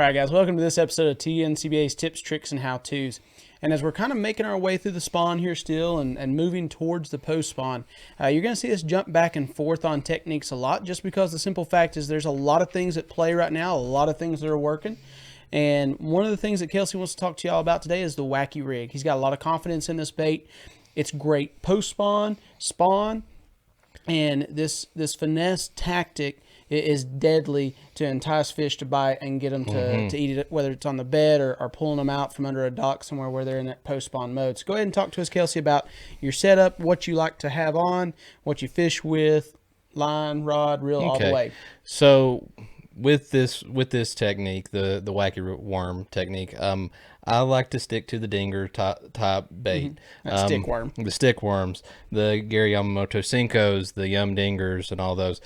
All right, guys, welcome to this episode of TNCBA's Tips, Tricks, and How-Tos. And as we're kind of making our way through the spawn here still and moving towards the post-spawn, you're going to see us jump back and forth on techniques a lot just because the simple fact is there's a lot of things at play right now, a lot of things that are working. And one of the things that Kelsey wants to talk to y'all about today is the wacky rig. He's got a lot of confidence in this bait. It's great post-spawn, spawn, and this finesse tactic is deadly to entice fish to bite and get them to eat it, whether it's on the bed or pulling them out from under a dock somewhere where they're in that post-spawn mode. So go ahead and talk to us, Kelsey, about your setup, what you like to have on, what you fish with, line, rod, reel, all the way. So with this technique, the wacky worm technique, I like to stick to the dinger type bait. Stick worm. The stick worms, the Gary Yamamoto Senkos, the Yum Dingers, and all those.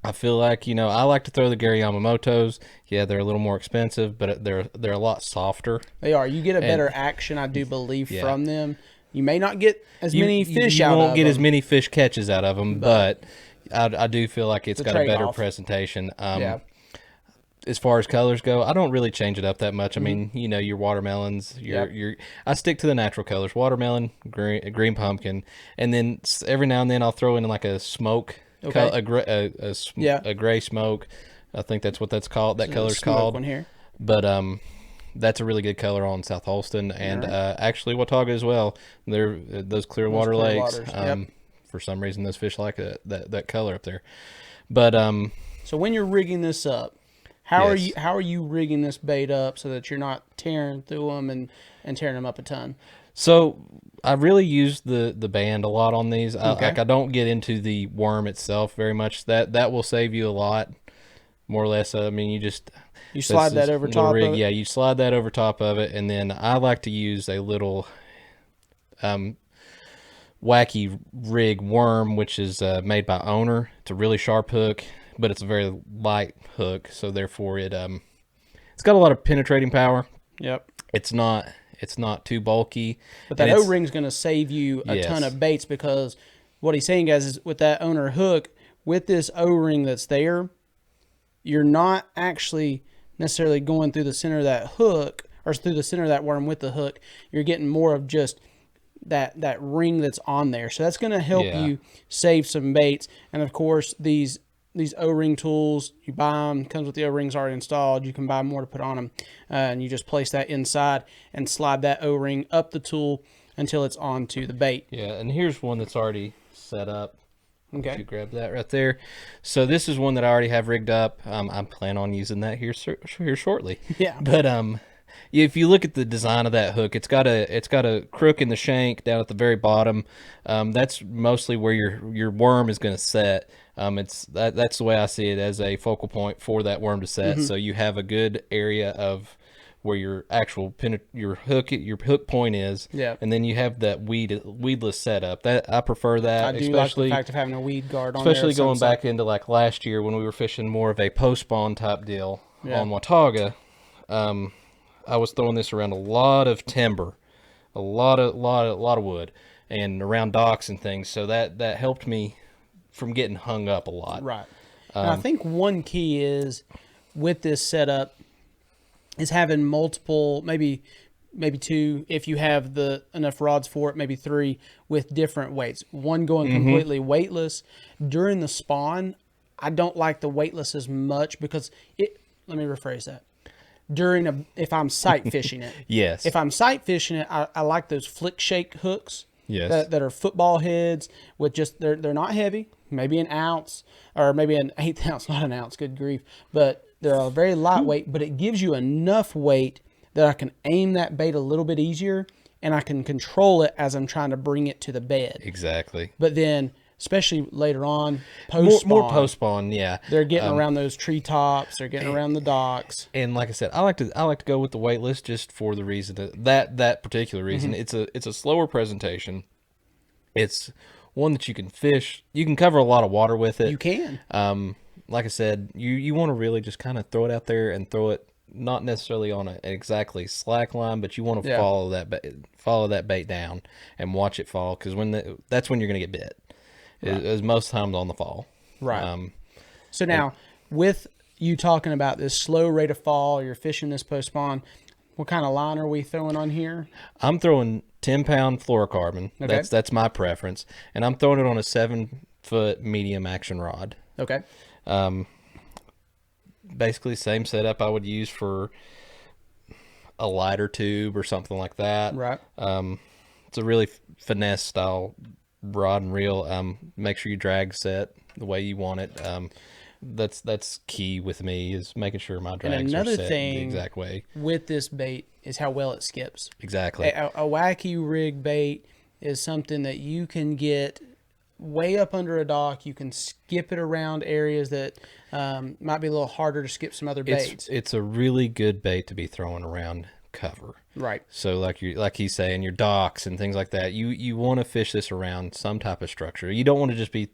I feel like, I like to throw the Gary Yamamotos. Yeah, they're a little more expensive, but they're a lot softer. They are. You get a better action, I do believe, from them. You may not get as many fish out of them. You won't get as many fish catches out of them, but I do feel like it's got a better presentation. As far as colors go, I don't really change it up that much. I mean, your watermelons, I stick to the natural colors: watermelon, green pumpkin, and then every now and then I'll throw in like a smoke. Okay. A gray smoke. I think that's what that's called. That color's called. One here. But that's a really good color on South Holston and actually Watauga as well. They're those clear water lakes. For some reason, those fish like that color up there. But so when you're rigging this up, how are you rigging this bait up so that you're not tearing through them and tearing them up a ton? So I really use the band a lot on these. I don't get into the worm itself very much. That will save you a lot, more or less. I mean, you slide that over top of it. Yeah, you slide that over top of it, and then I like to use a little wacky rig worm, which is made by Owner. It's a really sharp hook, but it's a very light hook, so therefore it's got a lot of penetrating power. Yep. It's not too bulky. But that O-ring's going to save you a ton of baits because what he's saying, guys, is with that Owner hook, with this O-ring that's there, you're not actually necessarily going through the center of that hook or through the center of that worm with the hook. You're getting more of just that ring that's on there. So that's going to help you save some baits. And, of course, these O-ring tools, you buy them, comes with the O-rings already installed. You can buy more to put on them, and you just place that inside and slide that O-ring up the tool until it's onto the bait. Yeah, and here's one that's already set up. Okay. You grab that right there. So this is one that I already have rigged up. I plan on using that here shortly. Yeah. But if you look at the design of that hook, it's got a crook in the shank down at the very bottom. That's mostly where your worm is going to set. That's the way I see it, as a focal point for that worm to set. So you have a good area of where your actual your hook point is. Yeah. And then you have that weedless setup. That I prefer that. I do like the fact of having a weed guard on especially there. Especially going back into like last year when we were fishing more of a post-spawn type deal on Watauga. I was throwing this around a lot of timber, a lot of wood, and around docks and things. So that helped me from getting hung up a lot. Right. And I think one key is with this setup is having multiple, maybe two, if you have enough rods for it, maybe three with different weights. One going completely weightless. During the spawn, I don't like the weightless as much because let me rephrase that. If I'm sight fishing it. Yes. If I'm sight fishing it, I like those flick shake hooks. Yes. That are football heads with just, they're not heavy, maybe an ounce or maybe an 1/8 ounce, not an ounce, good grief. But they're very lightweight, but it gives you enough weight that I can aim that bait a little bit easier and I can control it as I'm trying to bring it to the bed. Exactly. But then, especially later on, post-spawn. More post-spawn, yeah. They're getting around those treetops. They're getting around the docks. And like I said, I like to go with the weightless just for the reason that particular reason. It's a slower presentation. It's one that you can fish. You can cover a lot of water with it. You can. Like I said, you want to really just kind of throw it out there and throw it not necessarily on an exactly slack line, but you want to follow that bait down and watch it fall, because that's when you're going to get bit. Right. Is most times on the fall. Right. So now with you talking about this slow rate of fall, you're fishing this post spawn. What kind of line are we throwing on here? I'm throwing 10-pound fluorocarbon. Okay. That's my preference. And I'm throwing it on a 7-foot medium action rod. Okay. Basically same setup I would use for a lighter tube or something like that. Right. It's a really finesse style rod and reel. Make sure you drag set the way you want it. That's key with me, is making sure my drags are set the exact way. With this bait is how well it skips. Exactly. A wacky rig bait is something that you can get way up under a dock. You can skip it around areas that might be a little harder to skip some other baits. It's a really good bait to be throwing around cover. Right. So like he's saying, your docks and things like that, you want to fish this around some type of structure. You don't want to just be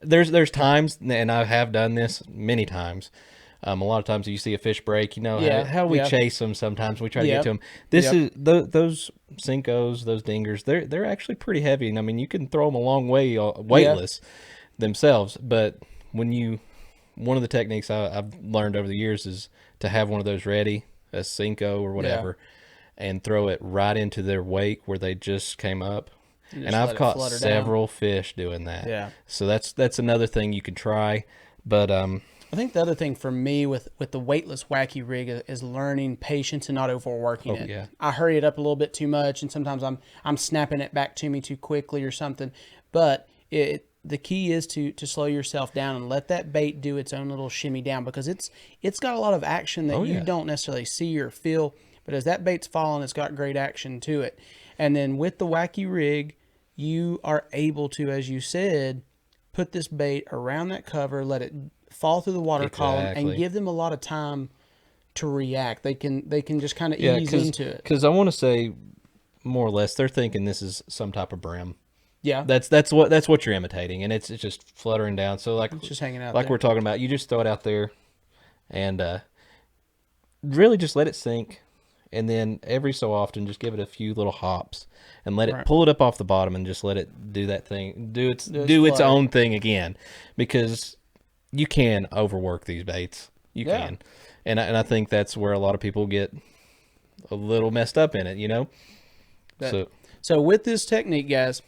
there's times, and I have done this many times. A lot of times you see a fish break, how we chase them. Sometimes we try to get to them. This is those Senkos, those dingers. They're actually pretty heavy, and I mean you can throw them a long way weightless themselves. But one of the techniques I've learned over the years is to have one of those ready, a Senko or whatever, and throw it right into their wake where they just came up. And I've caught several fish doing that. Yeah. So that's another thing you could try. But I think the other thing for me with the weightless wacky rig is learning patience and not overworking it. Yeah. I hurry it up a little bit too much, and sometimes I'm snapping it back to me too quickly or something. But the key is to slow yourself down and let that bait do its own little shimmy down, because it's got a lot of action that you don't necessarily see or feel. But as that bait's falling, it's got great action to it. And then with the wacky rig, you are able to, as you said, put this bait around that cover, let it fall through the water column, and give them a lot of time to react. They can just kind of ease into it. Because I want to say, more or less, they're thinking this is some type of brim. Yeah, that's what you're imitating, and it's just fluttering down. So it's just hanging out. Like we're talking about, you just throw it out there, and really just let it sink. And then every so often, just give it a few little hops and let it pull it up off the bottom, and just let it do that thing, do its own thing again, because you can overwork these baits. You can, and I think that's where a lot of people get a little messed up in it, So with this technique, guys,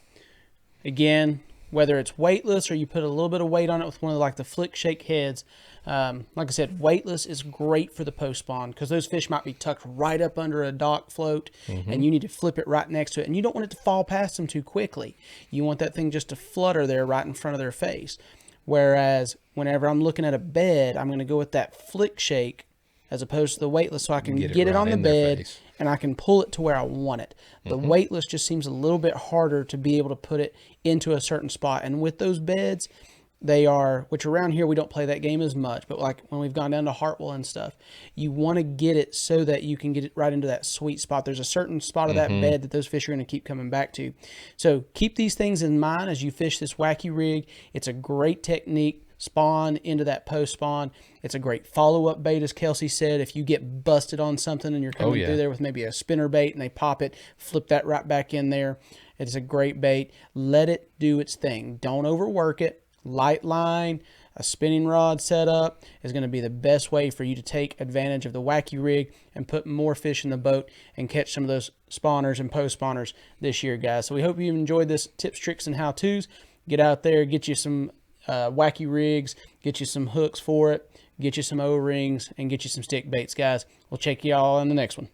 again, whether it's weightless or you put a little bit of weight on it with one of the flick shake heads. Like I said, weightless is great for the post spawn, because those fish might be tucked right up under a dock float, and you need to flip it right next to it, and you don't want it to fall past them too quickly. You want that thing just to flutter there right in front of their face. Whereas whenever I'm looking at a bed, I'm going to go with that flick shake as opposed to the weightless, so I can get it on the bed and I can pull it to where I want it. The weightless just seems a little bit harder to be able to put it into a certain spot. And with those beds, which around here we don't play that game as much, but like when we've gone down to Hartwell and stuff, you want to get it so that you can get it right into that sweet spot. There's a certain spot of that bed that those fish are going to keep coming back to. So keep these things in mind as you fish this wacky rig. It's a great technique. Spawn into that post spawn. It's a great follow-up bait, as Kelsey said. If you get busted on something and you're coming through there with maybe a spinner bait and they pop it, flip that right back in there. It's a great bait. Let it do its thing. Don't overwork it. Light line, a spinning rod setup is going to be the best way for you to take advantage of the wacky rig and put more fish in the boat and catch some of those spawners and post spawners this year, guys. So we hope you enjoyed this tips, tricks, and how-tos. Get out there, get you some wacky rigs, get you some hooks for it, get you some O-rings, and get you some stick baits, guys. We'll check y'all on the next one.